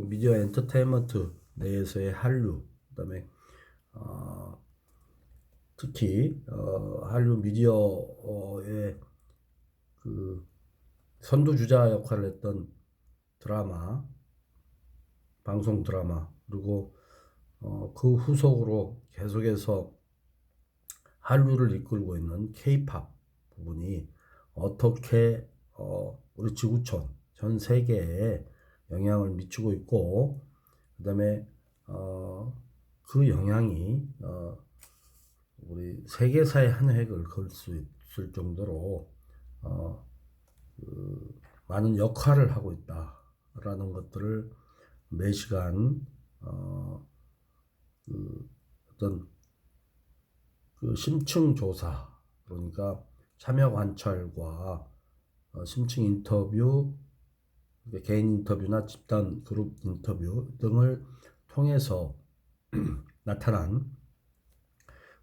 미디어 엔터테인먼트 내에서의 한류, 그다음에 특히 한류 미디어의 그 선두주자 역할을 했던 드라마, 방송 드라마, 그리고 그 후속으로 계속해서 한류를 이끌고 있는 K-팝 부분이 어떻게 우리 지구촌 전 세계에 영향을 미치고 있고, 그다음에 그 영향이 우리 세계사의 한 획을 그을 수 있을 정도로 많은 역할을 하고 있다라는 것들을 매 시간 어떤 그 심층 조사, 그러니까 참여 관찰과 심층 인터뷰, 개인 인터뷰나 집단 그룹 인터뷰 등을 통해서 나타난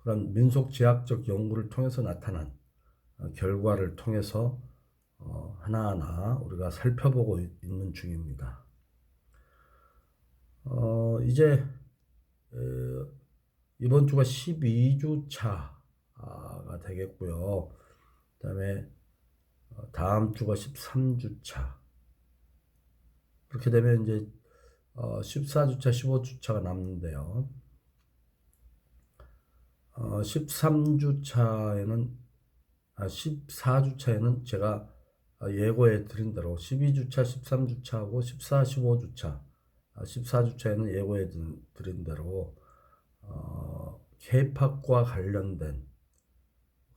그런 민속지학적 연구를 통해서 나타난 결과를 통해서 하나하나 우리가 살펴보고 있는 중입니다. 이제 이번 주가 12주차가 되겠고요. 그 다음에 다음 주가 13주차. 그렇게 되면 이제 14주차, 15주차가 남는데요. 14주차에는 제가 예고해 드린 대로 12주차, 13주차하고 14, 15주차, 14주차에는 예고해 드린 대로 K-팝과 관련된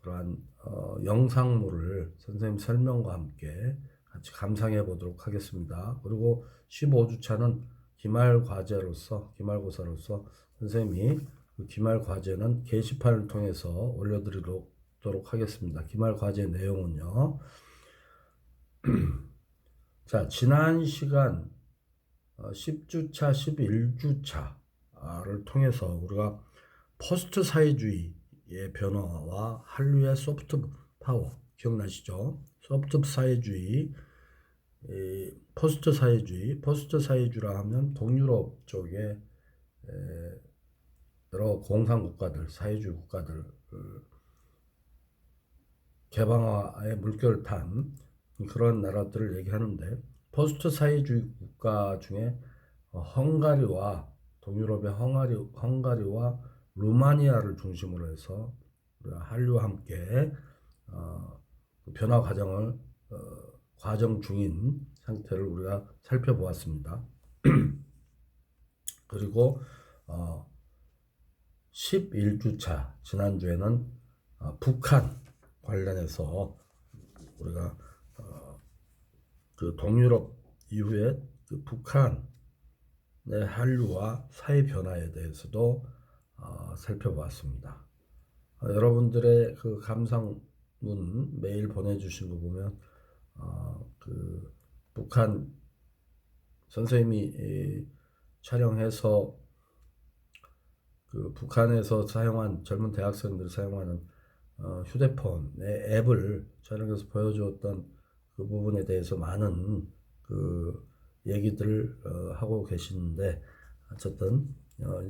그러한 영상물을 선생님 설명과 함께 같이 감상해 보도록 하겠습니다. 그리고 15주차는 기말고사로서 선생님이 그 기말과제는 게시판을 통해서 올려드리도록 하겠습니다. 기말과제 내용은요. 자, 지난 시간 10주차, 11주차를 통해서 우리가 포스트 사회주의의 변화와 한류의 소프트 파워 기억나시죠? 소프트 사회주의, 포스트 사회주의라 하면 동유럽 쪽에 여러 공산국가들, 사회주의 국가들 개방화의 물결을 탄 그런 나라들을 얘기하는데, 포스트 사회주의 국가 중에 헝가리와 동유럽의 헝가리와 루마니아를 중심으로 해서 한류와 함께 변화 과정 중인 상태를 우리가 살펴보았습니다. 그리고 11주차 지난주에는 북한 관련해서 우리가 그 동유럽 이후에 그 북한의 한류와 사회 변화에 대해서도 살펴보았습니다. 여러분들의 그 감상문 메일 보내주신 거 보면 그 북한 선생님이 촬영해서 그 북한에서 사용한 젊은 대학생들이 사용하는 휴대폰의 앱을 촬영해서 보여주었던 그 부분에 대해서 많은 그 얘기들을 하고 계시는데, 어쨌든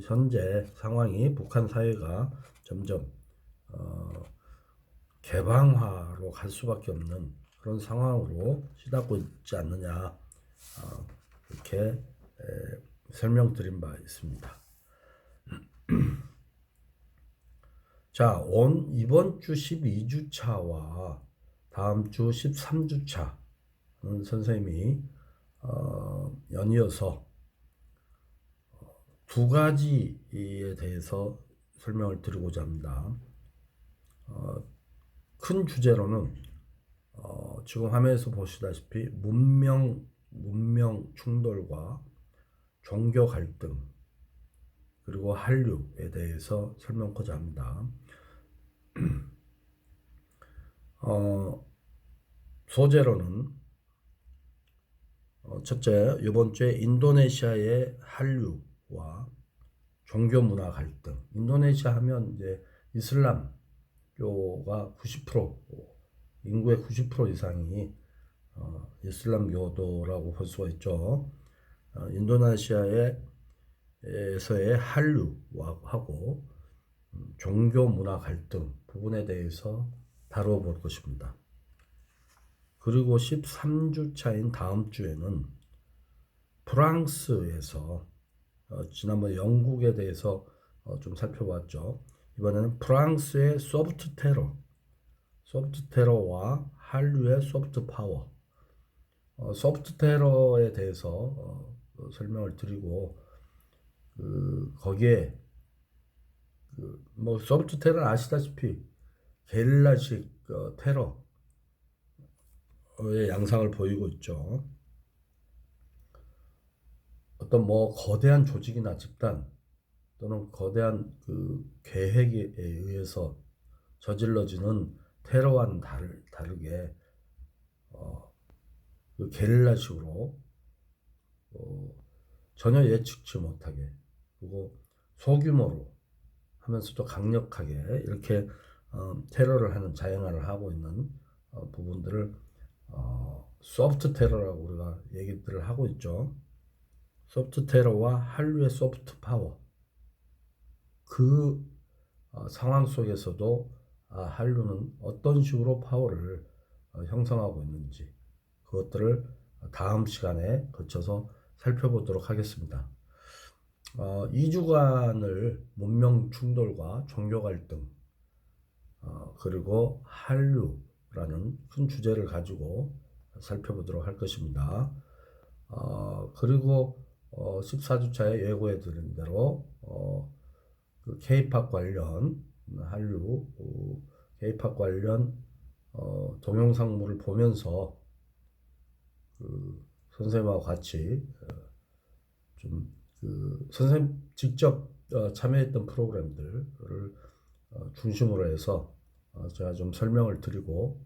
현재 상황이 북한 사회가 점점 개방화로 갈 수밖에 없는 그런 상황으로 시닫고 있지 않느냐, 이렇게 설명드린 바 있습니다. 자, 이번 주 12주차와 다음 주 13주차는 선생님이 연이어서 두 가지에 대해서 설명을 드리고자 합니다. 큰 주제로는 지금 화면에서 보시다시피 문명 충돌과 종교 갈등, 그리고 한류에 대해서 설명하고자 합니다. 소재로는 첫째, 이번 주에 인도네시아의 한류와 종교 문화 갈등. 인도네시아 하면 이제 이슬람교가 90%, 인구의 90% 이상이 이슬람교도라고 볼 수가 있죠. 인도네시아에서의 한류하고 종교 문화 갈등 부분에 대해서 다뤄볼 것입니다. 그리고 13주 차인 다음 주에는 프랑스에서 지난번 영국에 대해서 좀 살펴봤죠. 이번에는 프랑스의 소프트 테러와 한류의 소프트 파워, 소프트 테러에 대해서 설명을 드리고 거기에 뭐 소프트 테러는 아시다시피 게릴라식 테러의 양상을 보이고 있죠. 어떤 뭐 거대한 조직이나 집단 또는 거대한 그 계획에 의해서 저질러지는 테러와는 다르게 그 게릴라식으로 전혀 예측치 못하게 그리고 소규모로 하면서도 강력하게 이렇게 테러를 하는 자행을 하고 있는 부분들을 소프트 테러라고 우리가 얘기들을 하고 있죠. 소프트 테러와 한류의 소프트 파워 그 상황 속에서도 한류는 어떤 식으로 파워를 형성하고 있는지 그것들을 다음 시간에 거쳐서 살펴보도록 하겠습니다. 2주간을 문명 충돌과 종교 갈등 그리고 한류라는 큰 주제를 가지고 살펴보도록 할 것입니다. 그리고 14주차에 예고해 드린 대로 그 K-팝 관련 한류 K-팝 관련 동영상물을 보면서 그 선생님하고 같이 그 선생님 직접 참여했던 프로그램들을 중심으로 해서 제가 좀 설명을 드리고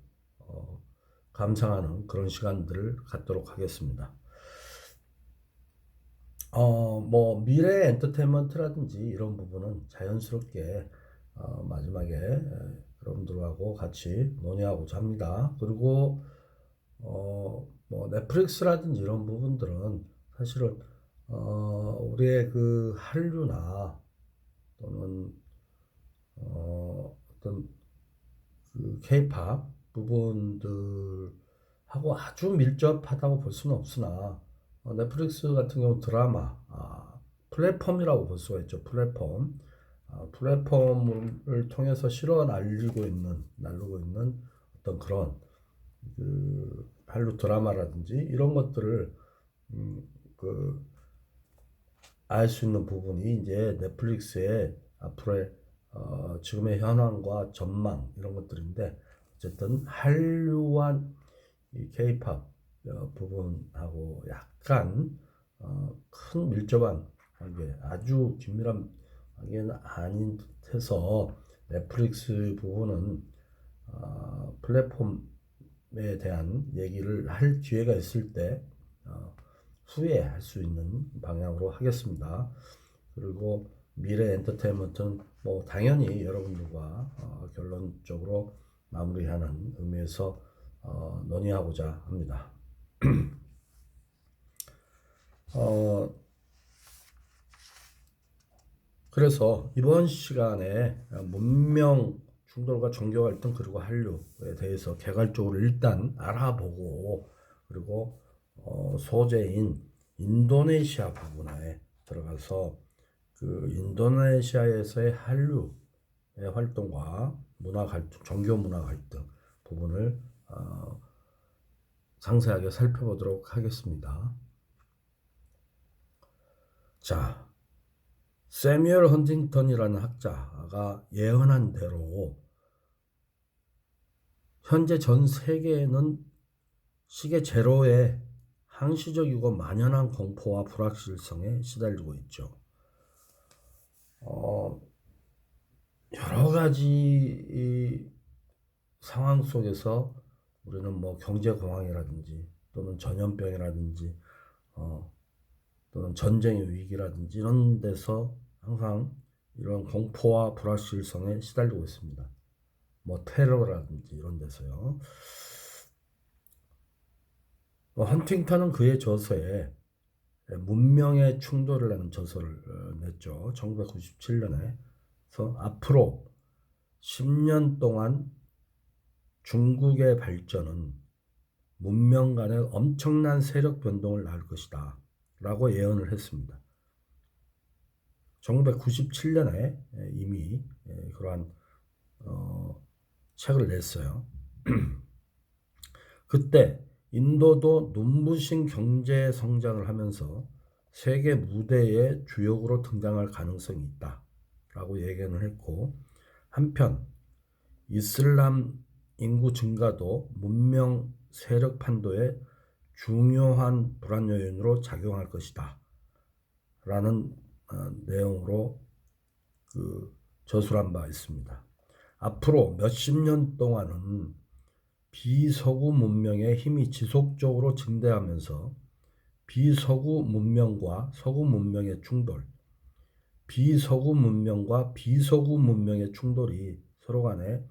감상하는 그런 시간들을 갖도록 하겠습니다. 뭐 미래 엔터테인먼트라든지 이런 부분은 자연스럽게 마지막에 여러분들하고 같이 논의하고자 합니다. 그리고 뭐 넷플릭스라든지 이런 부분들은 사실은 우리의 그 한류나 또는 어떤 그 K-팝 부분들하고 아주 밀접하다고 볼 수는 없으나 넷플릭스 같은 경우 드라마 플랫폼이라고 볼 수가 있죠. 플랫폼을 통해서 실어 날리고 있는 어떤 그런 그 한류 드라마라든지 이런 것들을 그 알 수 있는 부분이 이제 넷플릭스의 앞으로의 지금의 현황과 전망 이런 것들인데 어쨌든 한류와 이 K-팝 부분하고 약간 큰 밀접한 관계, 아주 긴밀한 관계는 아닌 듯해서 넷플릭스 부분은 플랫폼에 대한 얘기를 할 기회가 있을 때 후에 할 수 있는 방향으로 하겠습니다. 그리고 미래 엔터테인먼트는 뭐 당연히 여러분들과 결론적으로 마무리하는 의미에서 논의하고자 합니다. 그래서 이번 시간에 문명 충돌과 종교 갈등 그리고 한류에 대해서 개괄적으로 일단 알아보고 그리고 소재인 인도네시아 부분에 들어가서 그 인도네시아에서의 한류의 활동과 문화 갈등, 종교 문화 갈등 부분을 상세하게 살펴보도록 하겠습니다. 자, 세뮤얼 헌팅턴이라는 학자가 예언한 대로 현재 전 세계에는 시계 제로의 항시적이고 만연한 공포와 불확실성에 시달리고 있죠. 여러 가지 이 상황 속에서 우리는 뭐 경제 공황이라든지 또는 전염병이라든지 또는 전쟁의 위기라든지 이런 데서 항상 이런 공포와 불확실성에 시달리고 있습니다. 뭐 테러라든지 이런 데서요. 헌팅턴은 그의 저서에 문명의 충돌이라는 저서를 냈죠. 1997년에. 그래서 앞으로 10년 동안 중국의 발전은 문명 간의 엄청난 세력 변동을 낳을 것이다 라고 예언을 했습니다. 1997년에 이미 그러한 책을 냈어요. 그때 인도도 눈부신 경제 성장을 하면서 세계 무대의 주역으로 등장할 가능성이 있다 라고 예견을 했고, 한편 이슬람 인구 증가도 문명 세력 판도에 중요한 불안 요인으로 작용할 것이다 라는 내용으로 저술한 바 있습니다. 앞으로 몇십 년 동안은 비서구 문명의 힘이 지속적으로 증대하면서 비서구 문명과 서구 문명의 충돌, 비서구 문명과 비서구 문명의 충돌이 서로 간에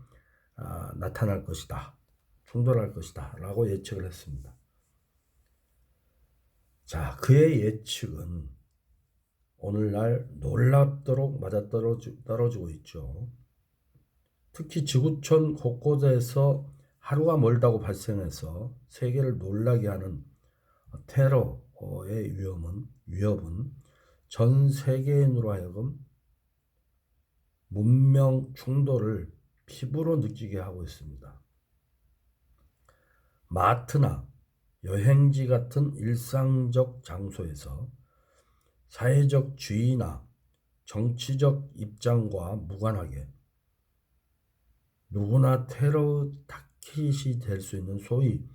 나타날 것이다, 충돌할 것이다 라고 예측을 했습니다. 자, 그의 예측은 오늘날 놀랍도록 맞아떨어지고 있죠. 특히 지구촌 곳곳에서 하루가 멀다고 발생해서 세계를 놀라게 하는 테러의 위협은 전 세계인으로 하여금 문명 충돌을 피부로 느끼게 하고 있습니다. 마트나 여행지 같은 일상적 장소에서 사회적 주의나 정치적 입장과 무관하게 누구나 테러 타깃이 될 수 있는 소위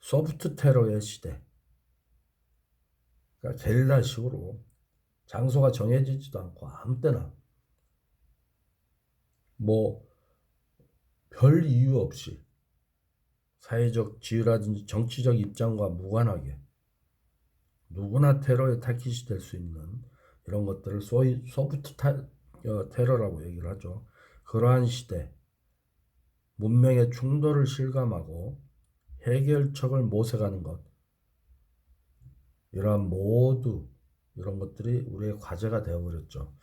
소프트 테러의 시대, 그러니까 게릴라식으로 장소가 정해지지도 않고 아무 때나 별 이유 없이 사회적 지위라든지 정치적 입장과 무관하게 누구나 테러의 타깃이 될 수 있는 이런 것들을 소위 소프트 테러라고 얘기를 하죠. 그러한 시대, 문명의 충돌을 실감하고 해결책을 모색하는 것, 이러한 이런 것들이 우리의 과제가 되어버렸죠.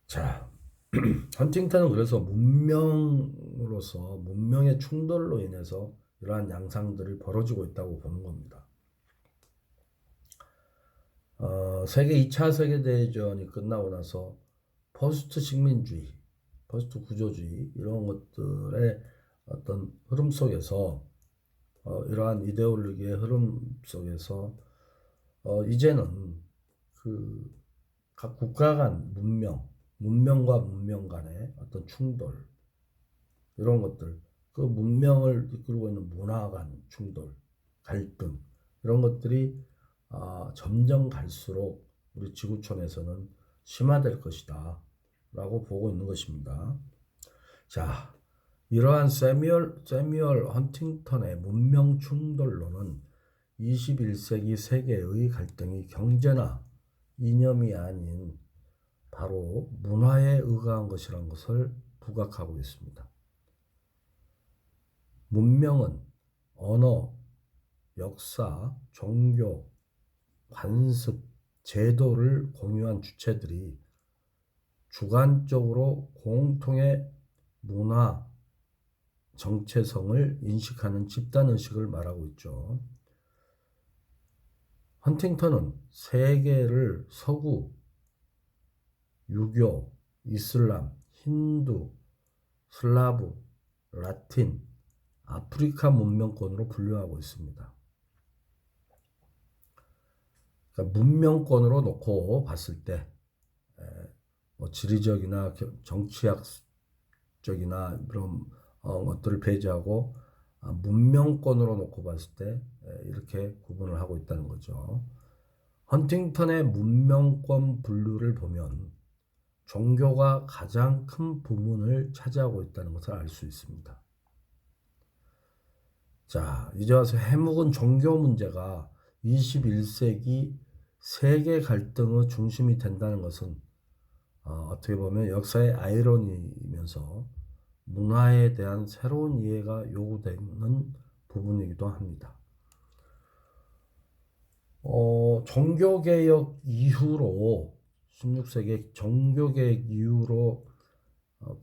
자, 헌팅턴은 그래서 문명의 충돌로 인해서 이러한 양상들이 벌어지고 있다고 보는 겁니다. 세계 2차 세계대전이 끝나고 나서 포스트 식민주의, 포스트 구조주의 이런 것들의 어떤 흐름 속에서 이러한 이데올로기의 흐름 속에서 이제는 각 국가 간 문명과 문명 간의 어떤 충돌, 이런 것들, 그 문명을 이끌고 있는 문화 간 충돌, 갈등, 이런 것들이 점점 갈수록 우리 지구촌에서는 심화될 것이다 라고 보고 있는 것입니다. 자, 이러한 세뮤얼 헌팅턴의 문명 충돌론은 21세기 세계의 갈등이 경제나 이념이 아닌 바로 문화에 의거한 것이라는 것을 부각하고 있습니다. 문명은 언어, 역사, 종교, 관습, 제도를 공유한 주체들이 주관적으로 공통의 문화 정체성을 인식하는 집단의식을 말하고 있죠. 헌팅턴은 세계를 서구, 유교, 이슬람, 힌두, 슬라브, 라틴, 아프리카 문명권으로 분류하고 있습니다. 그러니까 문명권으로 놓고 봤을 때 지리적이나 정치학적이나 그런 것들을 배제하고 문명권으로 놓고 봤을 때 이렇게 구분을 하고 있다는 거죠. 헌팅턴의 문명권 분류를 보면 종교가 가장 큰 부문을 차지하고 있다는 것을 알 수 있습니다. 자, 이제 와서 해묵은 종교 문제가 21세기 세계 갈등의 중심이 된다는 것은 어떻게 보면 역사의 아이러니이면서 문화에 대한 새로운 이해가 요구되는 부분이기도 합니다. 종교개혁 이후로 16세기 종교개혁 이후로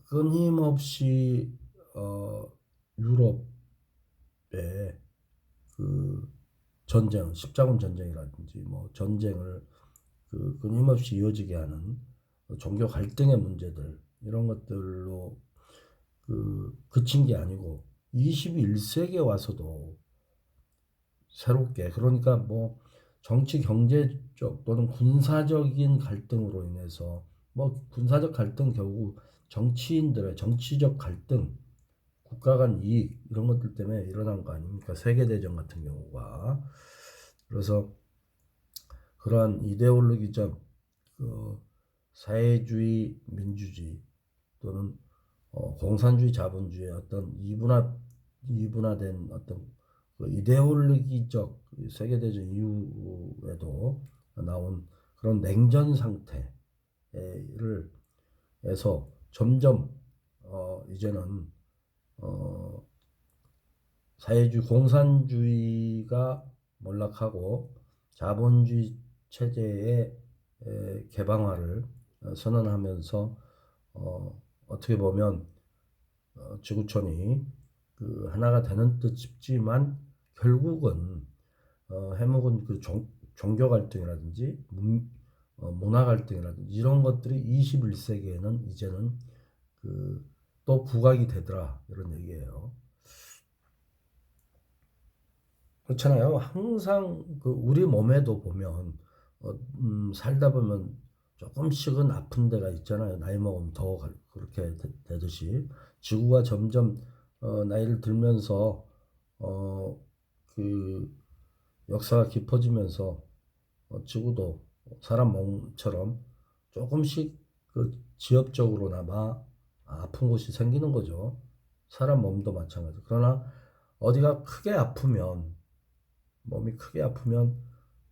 끊임없이 유럽의 그 전쟁, 십자군 전쟁이라든지 뭐 전쟁을 끊임없이 이어지게 하는 종교 갈등의 문제들 이런 것들로 그친 게 아니고 21세기에 와서도 새롭게 그러니까 뭐 정치 경제적 또는 군사적인 갈등으로 인해서 뭐 군사적 갈등 결국 정치인들의 정치적 갈등 국가 간 이익 이런 것들 때문에 일어난 거 아닙니까? 세계대전 같은 경우가. 그래서 그러한 이데올로기적 사회주의 민주주의 또는 공산주의 자본주의의 어떤 이분화된 어떤 이데올로기적 세계대전 이후에도 나온 그런 냉전 상태를 에서 점점 이제는 사회주의 공산주의가 몰락하고 자본주의 체제의 개방화를 선언하면서 어떻게 보면 지구촌이 하나가 되는 듯 싶지만 결국은 해묵은 종교 갈등이라든지 문화 갈등이라든지 이런 것들이 21세기에는 이제는 또 부각이 되더라 이런 얘기예요. 그렇잖아요. 항상 우리 몸에도 보면 살다 보면 조금씩은 아픈 데가 있잖아요. 나이 먹으면 더 그렇게 되듯이 지구가 점점 나이를 들면서 그 역사가 깊어지면서 지구도 사람 몸처럼 조금씩 지엽적으로나마 아픈 곳이 생기는 거죠. 사람 몸도 마찬가지. 그러나 어디가 크게 아프면 몸이 크게 아프면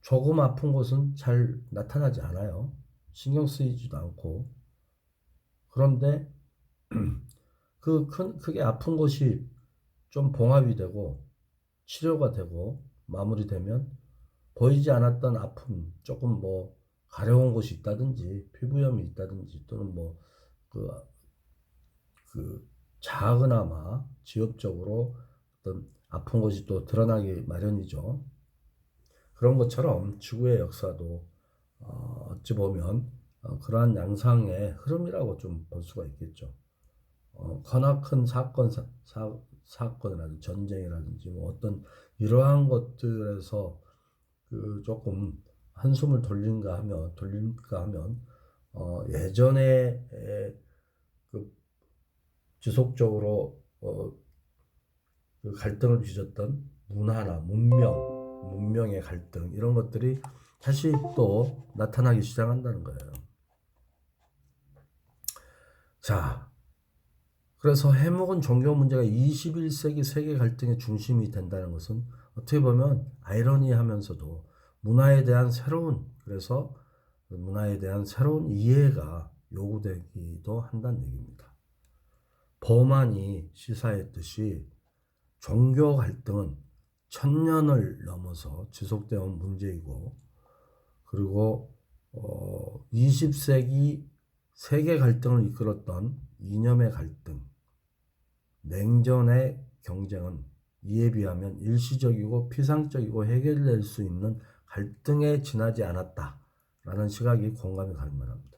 조금 아픈 곳은 잘 나타나지 않아요. 신경 쓰이지도 않고. 그런데 크게 아픈 곳이 좀 봉합이 되고 치료가 되고 마무리되면 보이지 않았던 아픔, 조금 뭐 가려운 곳이 있다든지 피부염이 있다든지 또는 뭐 작으나마 지엽적으로 어떤 아픈 곳이 또 드러나기 마련이죠. 그런 것처럼 지구의 역사도 어찌 보면 그러한 양상의 흐름이라고 좀 볼 수가 있겠죠. 커나 큰 사건이라든지 전쟁이라든지 뭐 어떤 이러한 것들에서 조금 한숨을 돌릴까 하면 예전에 지속적으로 갈등을 빚었던 문화나 문명의 갈등 이런 것들이 다시 또 나타나기 시작한다는 거예요. 자, 그래서 해묵은 종교 문제가 21세기 세계 갈등의 중심이 된다는 것은 어떻게 보면 아이러니하면서도 그래서 문화에 대한 새로운 이해가 요구되기도 한다는 얘기입니다. 버만이 시사했듯이 종교 갈등은 1000년을 넘어서 지속되어 온 문제이고 그리고 20세기 세계 갈등을 이끌었던 이념의 갈등, 냉전의 경쟁은 이에 비하면 일시적이고 피상적이고 해결될 수 있는 갈등에 지나지 않았다라는 시각이 공감이 갈 만합니다.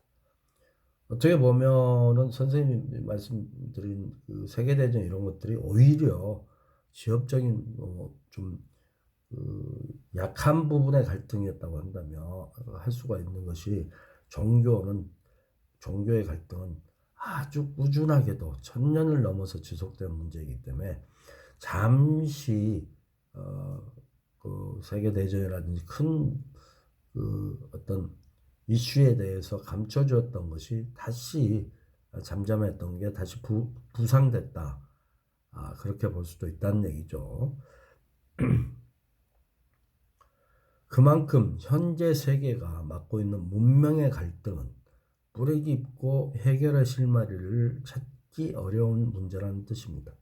어떻게 보면은 선생님이 말씀드린 세계대전 이런 것들이 오히려 지역적인 좀 약한 부분의 갈등이었다고 한다면 할 수가 있는 것이 종교의 갈등은 아주 꾸준하게도 1000년을 넘어서 지속된 문제이기 때문에 잠시 세계대전이라든지 큰 어떤 이슈에 대해서 감춰주었던 것이 다시 잠잠했던 게 다시 부상됐다. 그렇게 볼 수도 있다는 얘기죠. 그만큼 현재 세계가 맡고 있는 문명의 갈등은 뿌리 깊고 해결의 실마리를 찾기 어려운 문제라는 뜻입니다.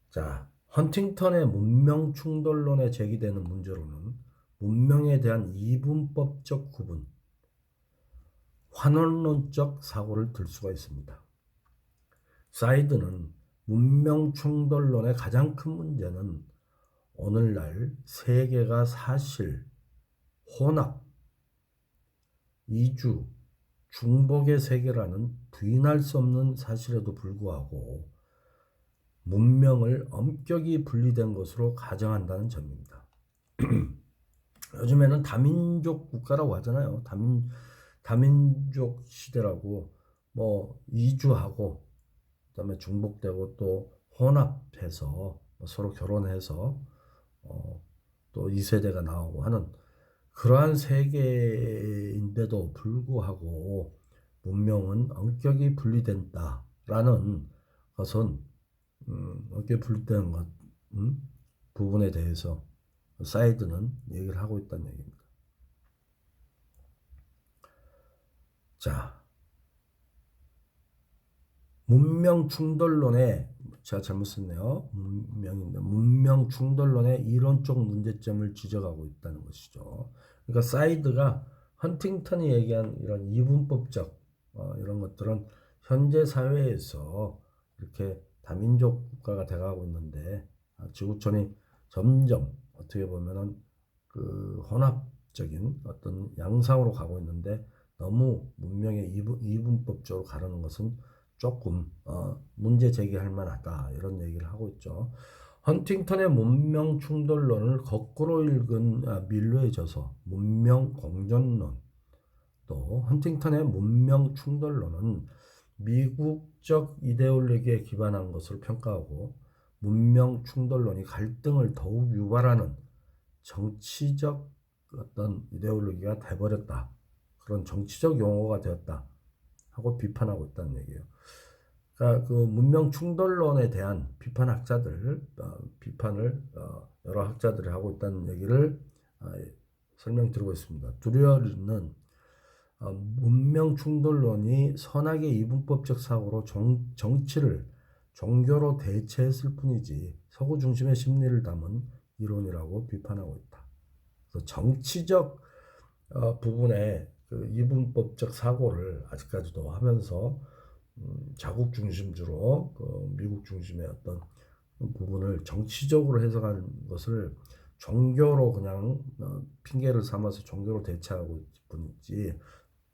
자, 헌팅턴의 문명 충돌론에 제기되는 문제로는 문명에 대한 이분법적 구분, 환원론적 사고를 들 수가 있습니다. 사이드는 문명 충돌론의 가장 큰 문제는 오늘날 세계가 사실, 혼합, 이주, 중복의 세계라는 부인할 수 없는 사실에도 불구하고 문명을 엄격히 분리된 것으로 가정한다는 점입니다. 요즘에는 다민족 국가라고 하잖아요. 다민족 시대라고 뭐 이주하고 그다음에 중복되고 또 혼합해서 서로 결혼해서 또 2세대가 나오고 하는 그러한 세계인데도 불구하고 문명은 엄격히 분리된다라는 것은 엄격히 분리되는 것 부분에 대해서 사이드는 얘기를 하고 있다는 얘기입니다. 자, 문명 충돌론에 제가 잘못 썼네요. 문명인데 문명 충돌론의 이론적 문제점을 지적하고 있다는 것이죠. 그러니까 사이드가 헌팅턴이 얘기한 이런 이분법적 이런 것들은 현재 사회에서 이렇게 다민족 국가가 돼가고 있는데 지구촌이 점점 어떻게 보면은 그 혼합적인 어떤 양상으로 가고 있는데 너무 문명의 이분법적으로 가르는 것은 조금 문제 제기할 만하다 이런 얘기를 하고 있죠. 헌팅턴의 문명 충돌론을 거꾸로 읽은 밀러의 저서 문명 공존론, 또 헌팅턴의 문명 충돌론은 미국적 이데올로기에 기반한 것으로 평가하고 문명 충돌론이 갈등을 더욱 유발하는 정치적 어떤 이데올로기가 돼버렸다. 그런 정치적 용어가 되었다. 하고 비판하고 있다는 얘기예요. 그러니까 그 문명 충돌론에 대한 비판을 여러 학자들이 하고 있다는 얘기를 설명드리고 있습니다. 두리얼은 문명 충돌론이 선악의 이분법적 사고로 정치를 종교로 대체했을 뿐이지 서구 중심의 심리를 담은 이론이라고 비판하고 있다. 그래서 정치적 부분에 그 이분법적 사고를 아직까지도 하면서 자국 중심주로 그 미국 중심의 어떤 부분을 정치적으로 해석하는 것을 종교로 그냥 핑계를 삼아서 종교로 대체하고 있을 뿐이지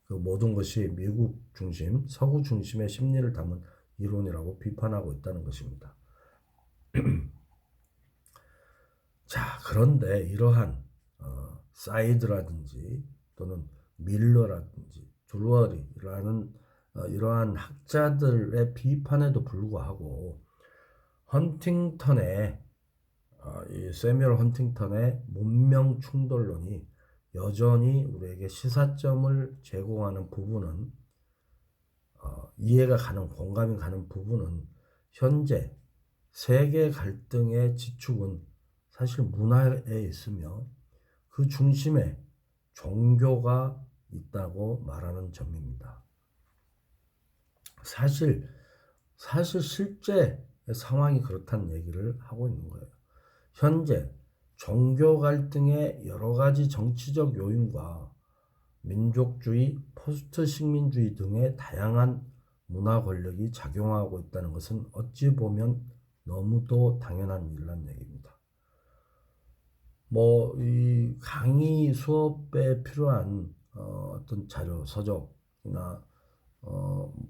그 모든 것이 미국 중심, 서구 중심의 심리를 담은 이론이라고 비판하고 있다는 것입니다. 자, 그런데 이러한 사이드라든지 또는 밀러라든지 드루어리라는 이러한 학자들의 비판에도 불구하고 헌팅턴의 이 세뮤얼 헌팅턴의 문명 충돌론이 여전히 우리에게 시사점을 제공하는 부분은 이해가 가는 공감이 가는 부분은 현재 세계 갈등의 지축은 사실 문화에 있으며 그 중심에 종교가 있다고 말하는 점입니다. 사실 실제 상황이 그렇다는 얘기를 하고 있는 거예요. 현재 종교 갈등의 여러 가지 정치적 요인과 민족주의, 포스트 식민주의 등의 다양한 문화 권력이 작용하고 있다는 것은 어찌 보면 너무도 당연한 일이라는 얘기입니다. 뭐 이 강의 수업에 필요한 어떤 자료, 서적이나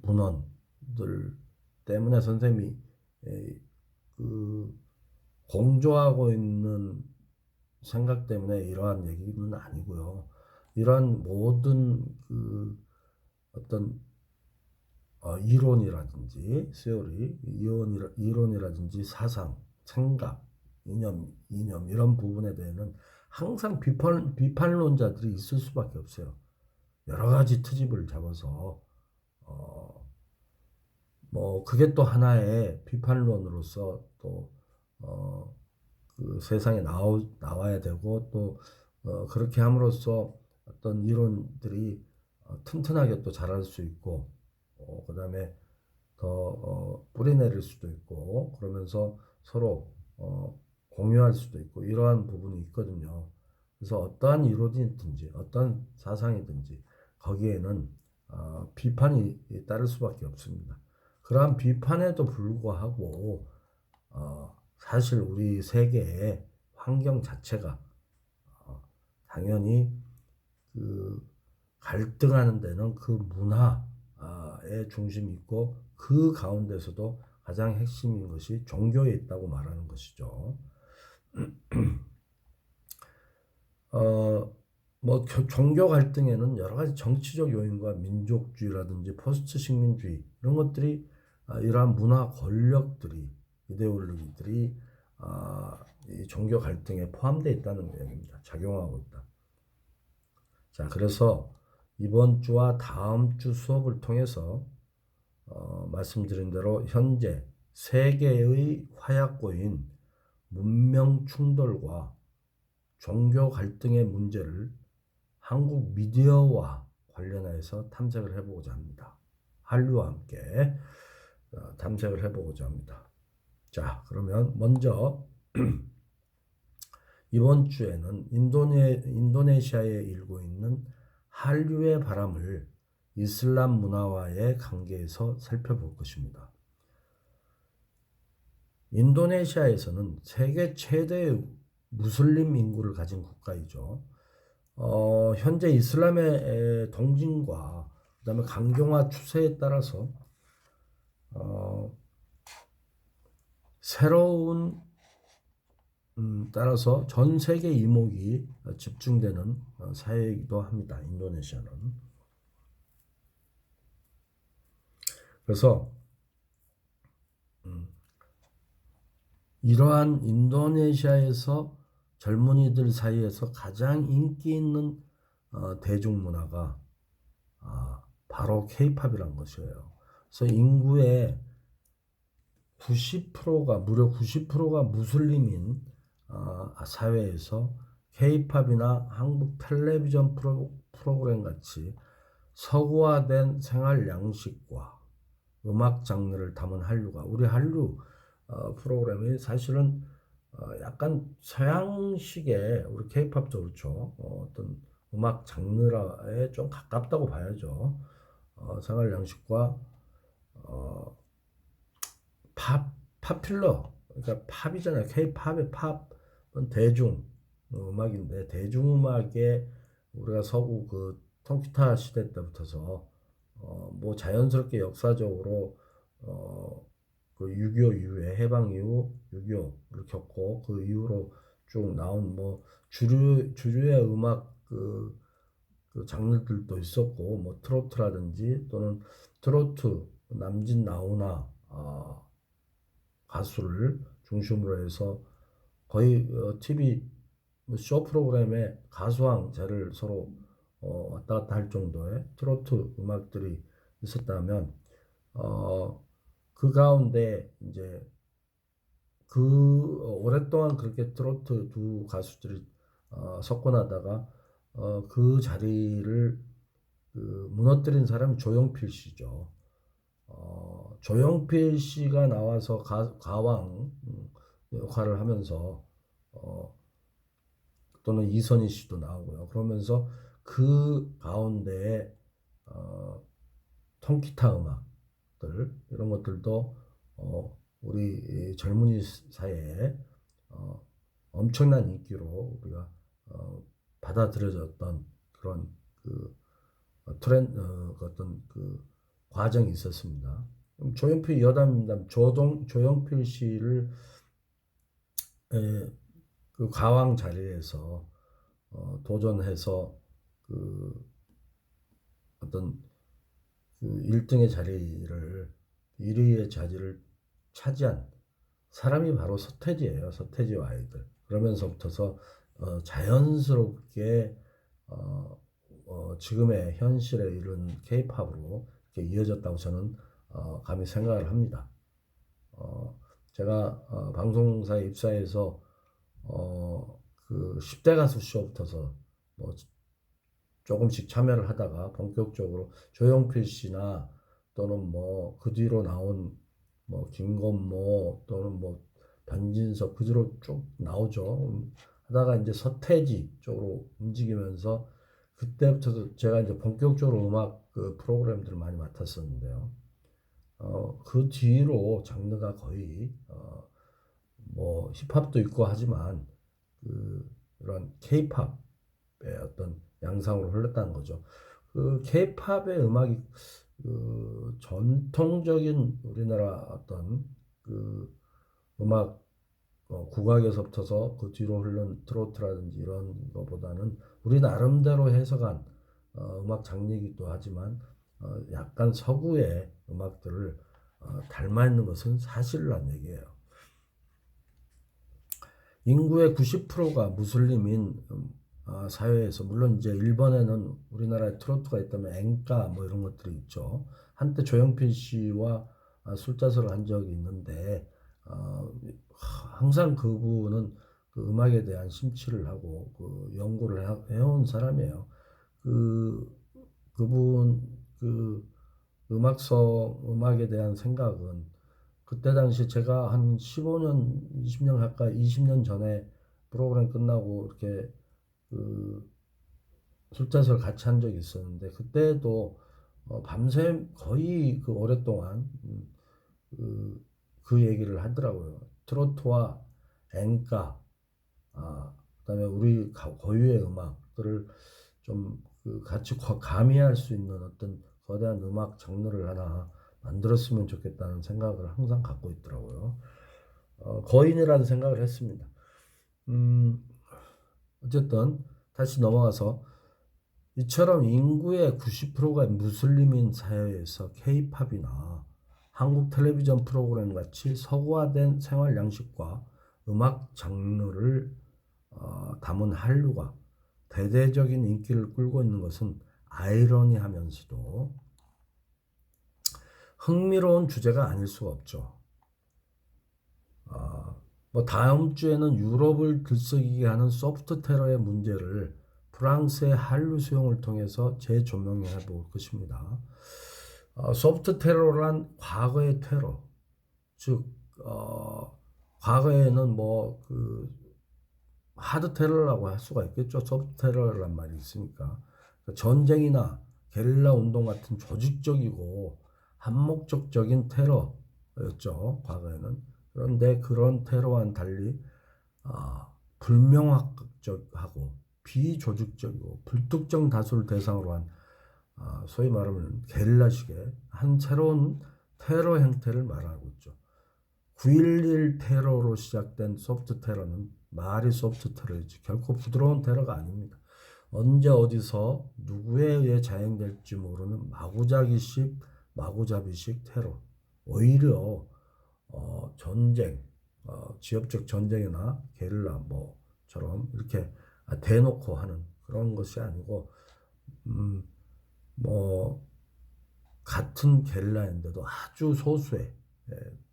문헌들 때문에 선생님이 그 공조하고 있는 생각 때문에 이러한 얘기는 아니고요. 이러한 모든 그 어떤 이론이라든지 세오리, 이론이라든지 사상, 생각, 이념 이런 부분에 대해서는 항상 비판론자들이 있을 수밖에 없어요. 여러 가지 트집을 잡아서 뭐 그게 또 하나의 비판론으로서 또 그 세상에 나와야 되고 또 그렇게 함으로써 어떤 이론들이 튼튼하게 또 자랄 수 있고 그 다음에 더 뿌리내릴 수도 있고 그러면서 서로 공유할 수도 있고 이러한 부분이 있거든요. 그래서 어떠한 이론이든지 어떠한 사상이든지 거기에는 비판이 따를 수밖에 없습니다. 그러한 비판에도 불구하고 사실 우리 세계의 환경 자체가 당연히 그 갈등하는 데는 그 문화의 중심이 있고 그 가운데서도 가장 핵심인 것이 종교에 있다고 말하는 것이죠. 종교 갈등에는 여러 가지 정치적 요인과 민족주의라든지 포스트 식민주의 이런 것들이 이러한 문화 권력들이 이데올로기들이 이 종교 갈등에 포함되어 있다는 얘기입니다. 작용하고 있다. 자, 그래서 이번 주와 다음 주 수업을 통해서 말씀드린 대로 현재 세계의 화약고인 문명 충돌과 종교 갈등의 문제를 한국 미디어와 관련해서 탐색을 해보고자 합니다. 한류와 함께 탐색을 해보고자 합니다. 자, 그러면 먼저 이번 주에는 인도네시아에 일고 있는 한류의 바람을 이슬람 문화와의 관계에서 살펴볼 것입니다. 인도네시아에서는 세계 최대의 무슬림 인구를 가진 국가이죠. 현재 이슬람의 동진과 그다음에 강경화 추세에 따라서 새로운 따라서 전 세계 이목이 집중되는 사회이기도 합니다. 인도네시아는. 그래서 이러한 인도네시아에서 젊은이들 사이에서 가장 인기 있는 대중문화가 바로 K-팝이란 것이에요. 그래서 인구의 90%가 무려 90%가 무슬림인 사회에서 K-팝이나 한국 텔레비전 프로그램 같이 서구화된 생활 양식과 음악 장르를 담은 한류가 우리 한류 프로그램이 사실은 약간 서양식의 우리 K-팝도 그렇죠. 어떤 음악 장르에 좀 가깝다고 봐야죠. 생활 양식과 팝필러 그러니까 팝이잖아요. K-팝의 팝은 대중 음악인데 대중음악에 우리가 서구 그 통기타 시대 때부터서 뭐 자연스럽게 역사적으로 그 6.25 이후에 해방 이후 6.25를 겪고 그 이후로 쭉 나온 뭐 주류의 음악 그 장르들도 있었고 뭐 트로트라든지 또는 트로트 남진 나훈아 가수를 중심으로 해서 거의 TV 쇼 프로그램에 가수왕제를 서로 왔다 갔다 할 정도의 트로트 음악들이 있었다면 그 가운데 이제 그 오랫동안 그렇게 트로트 두 가수들이 섞어나다가 그 자리를 무너뜨린 사람이 조용필 씨죠. 조용필 씨가 나와서 가왕 역할을 하면서 또는 이선희 씨도 나오고요. 그러면서 그 가운데에 통기타 음악들 이런 것들도 우리 젊은이 사이에 엄청난 인기로 우리가 받아들여졌던 그런 그 어떤 그 과정이 있었습니다. 조용필 여담입니다. 조용필 씨를 그 가왕 자리에서 도전해서 그 어떤 그 1등의 자리를 1위의 자리를 차지한 사람이 바로 서태지예요. 서태지와 아이들. 그러면서부터서 자연스럽게 지금의 현실에 이른 K-팝으로 이렇게 이어졌다고 저는 감히 생각을 합니다. 제가 방송사에 입사해서 그 10대 가수 쇼부터서 뭐 조금씩 참여를 하다가 본격적으로 조용필 씨나 또는 뭐 그 뒤로 나온 뭐 김건모 또는 뭐 변진섭 그 뒤로 쭉 나오죠. 하다가 이제 서태지 쪽으로 움직이면서 그때부터 제가 이제 본격적으로 음악 그 프로그램들을 많이 맡았었는데요. 그 뒤로 장르가 거의 뭐 힙합도 있고 하지만 그런 케이팝의 어떤 양상으로 흘렀다는 거죠. 그 케이팝의 음악이 그 전통적인 우리나라 어떤 그 음악 국악에서부터서 그 뒤로 흐른 트로트라든지 이런 거보다는 우리 나름대로 해석한 음악 장르이기도 하지만 약간 서구의 음악들을 닮아 있는 것은 사실이란 얘기예요. 인구의 90%가 무슬림인 사회에서 물론 이제 일본에는 우리나라에 트로트가 있다면 엔카 뭐 이런 것들이 있죠. 한때 조용필 씨와 술자설을 한 적이 있는데 항상 그분은 그 음악에 대한 심취를 하고 그 연구를 해온 사람이에요. 그 그분 그 음악에 대한 생각은 그때 당시 제가 한 15년, 20년 가까이 20년 전에 프로그램 끝나고 이렇게 그 술자설 같이 한 적이 있었는데 그때도 밤새 거의 그 오랫동안 그, 그 얘기를 하더라고요. 트로트와 엔카, 그다음에 우리 고유의 음악들을 좀그 같이 가미할 수 있는 어떤 거대한 음악 장르를 하나 만들었으면 좋겠다는 생각을 항상 갖고 있더라고요. 거인이라는 생각을 했습니다. 음, 어쨌든 다시 넘어가서 이처럼 인구의 90%가 무슬림인 사회에서 케이팝이나 한국 텔레비전 프로그램 같이 서구화된 생활 양식과 음악 장르를 담은 한류가 대대적인 인기를 끌고 있는 것은 아이러니하면서도 흥미로운 주제가 아닐 수가 없죠. 뭐 다음 주에는 유럽을 들썩이게 하는 소프트 테러의 문제를 프랑스의 한류 수용을 통해서 재조명해 볼 것입니다. 소프트 테러란 과거의 테러, 즉 과거에는 뭐 그 하드 테러라고 할 수가 있겠죠. 소프트 테러란 말이 있으니까 전쟁이나 게릴라 운동 같은 조직적이고 한목적적인 테러였죠. 과거에는. 그런데 그런 테러와는 달리 불명확하고 비조직적이고 불특정 다수를 대상으로 한 소위 말하면 게릴라식의 한 새로운 테러 형태를 말하고 있죠. 9.11 테러로 시작된 소프트 테러는 말이 소프트 테러이지 결코 부드러운 테러가 아닙니다. 언제 어디서 누구에 의해 자행될지 모르는 마구잡이식 테러. 오히려 전쟁, 지역적 전쟁이나 게릴라 뭐처럼 이렇게 대놓고 하는 그런 것이 아니고 뭐 같은 게릴라인데도 아주 소수의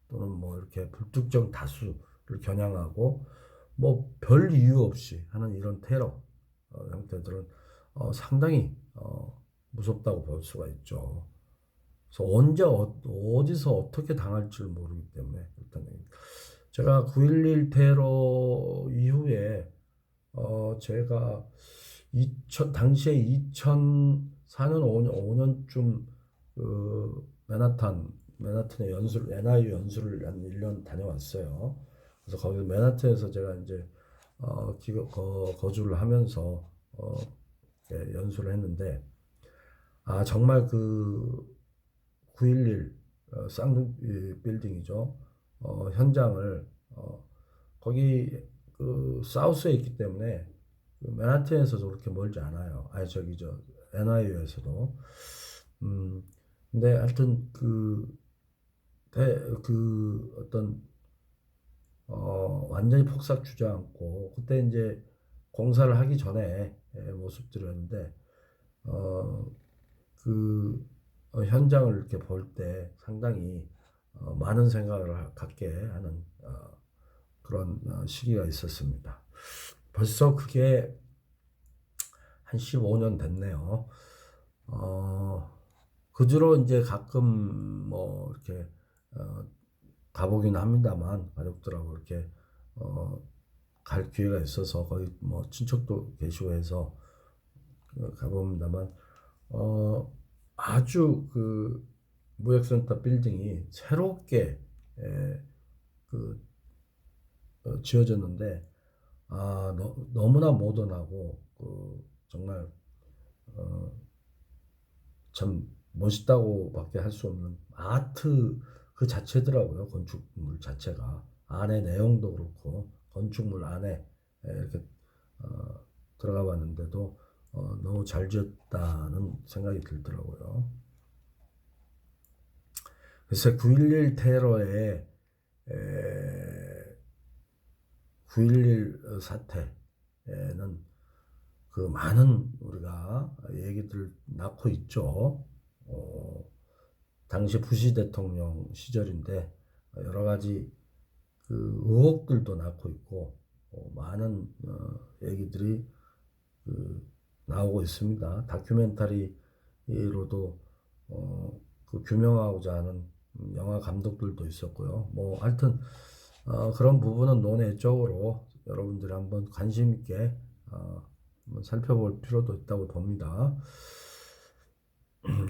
또는 뭐 이렇게 불특정 다수를 겨냥하고 뭐 별 이유 없이 하는 이런 테러 형태들은 상당히 무섭다고 볼 수가 있죠. 그래서 언제 어디서 어떻게 당할지를 모르기 때문에 일단 제가 9.11 테러 이후에 제가 당시에 2004년 5년쯤 그 맨하탄에 NIU 연수를 한 1년 다녀왔어요. 그래서 거기 맨하탄에서 제가 이제 거주를 하면서 연수를 했는데 정말 그 9.11 쌍둥이 빌딩이죠. 현장을 거기 그 사우스에 있기 때문에 그 맨하탄에서도 그렇게 멀지 않아요. 저기 NIU에서도. 근데 하여튼 그 어떤 완전히 폭삭 주저앉고 그때 이제 공사를 하기 전에 모습들이었는데 그 현장을 이렇게 볼 때 상당히 많은 생각을 갖게 하는 그런 시기가 있었습니다. 벌써 그게 한 15년 됐네요. 그 주로 이제 가끔 뭐 이렇게 가보긴 합니다만 가족들하고 이렇게 갈 기회가 있어서 거기 뭐 친척도 계시고 해서 가봅니다만 아주 그 무역센터 빌딩이 새롭게 그 지어졌는데 너무나 모던하고 정말 참 멋있다고밖에 할 수 없는 아트 그 자체더라고요. 건축물 자체가 안에 내용도 그렇고 건축물 안에 이렇게 들어가 봤는데도 너무 잘 지었다는 생각이 들더라고요. 그래서 9.11 테러에 9.11 사태에는 그 많은 우리가 얘기들 낳고 있죠. 당시 부시 대통령 시절인데 여러 가지 그 의혹들도 낳고 있고 많은 얘기들이 나오고 있습니다. 다큐멘터리로도 그 규명하고자 하는 영화 감독들도 있었고요. 뭐 하여튼 그런 부분은 논외적으로 여러분들이 한번 관심 있게 한번 살펴볼 필요도 있다고 봅니다.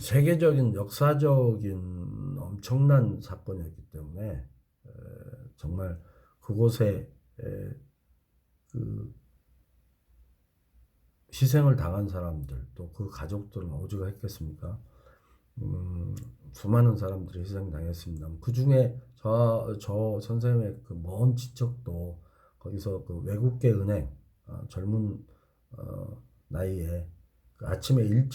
세계적인 역사적인 엄청난 사건이었기 때문에 정말 그곳에 그 희생을 당한 사람들 또 그 가족들은 오지가 했겠습니까? 수많은 사람들이 희생당했습니다. 그 중에 저 선생님의 그 먼 친척도 거기서 그 외국계 은행 젊은 나이에 그 아침에 일찍